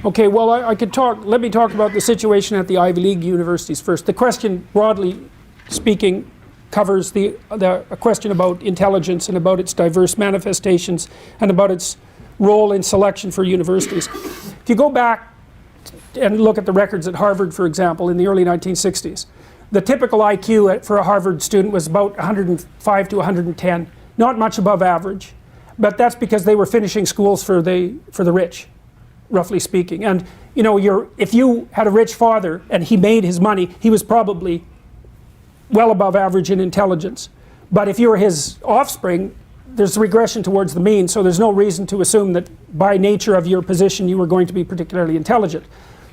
Okay, well, let me talk about the situation at the Ivy League universities first. The question, broadly speaking, covers a question about intelligence and about its diverse manifestations and about its role in selection for universities. If you go back and look at the records at Harvard, for example, in the early 1960s, the typical IQ for a Harvard student was about 105 to 110, not much above average, but that's because they were finishing schools for the rich, roughly speaking. And you know, if you had a rich father and he made his money, he was probably well above average in intelligence. But if you're his offspring, there's regression towards the mean, so there's no reason to assume that by nature of your position you were going to be particularly intelligent.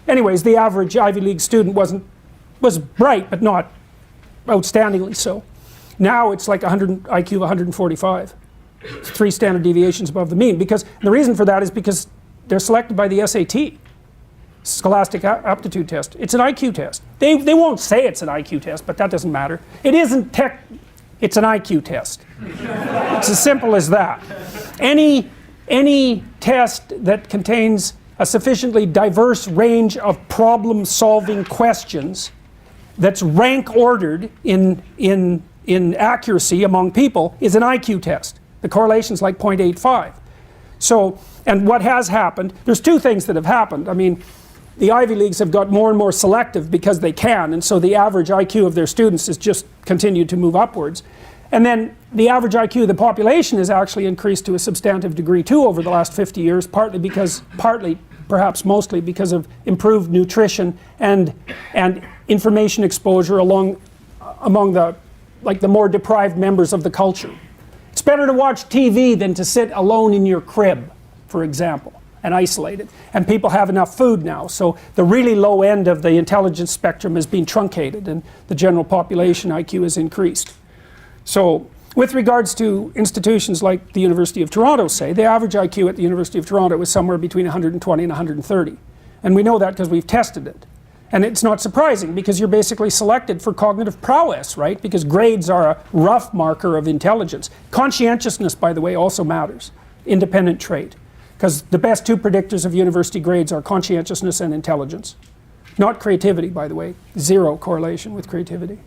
Anyways, the average Ivy League student was bright, but not outstandingly so. Now it's like IQ 145. It's 3 standard deviations above the mean. Because the reason for that is because they're selected by the SAT, Scholastic Aptitude Test. It's an IQ test. They won't say it's an IQ test, but that doesn't matter. It isn't tech, it's an IQ test. It's as simple as that. Any test that contains a sufficiently diverse range of problem-solving questions that's rank ordered in accuracy among people is an IQ test. The correlation's like 0.85. So, and what has happened, there's 2 things that have happened. I mean, the Ivy Leagues have got more and more selective because they can, and so the average IQ of their students has just continued to move upwards. And then the average IQ of the population has actually increased to a substantive degree too over the last 50 years, partly, perhaps mostly, because of improved nutrition and information exposure among the more deprived members of the culture. It's better to watch TV than to sit alone in your crib, for example, and isolated. And people have enough food now, so the really low end of the intelligence spectrum has been truncated and the general population IQ has increased. So with regards to institutions like the University of Toronto, say, the average IQ at the University of Toronto was somewhere between 120 and 130. And we know that because we've tested it. And it's not surprising because you're basically selected for cognitive prowess, right? Because grades are a rough marker of intelligence. Conscientiousness, by the way, also matters. Independent trait. Because the best 2 predictors of university grades are conscientiousness and intelligence. Not creativity, by the way. 0 correlation with creativity.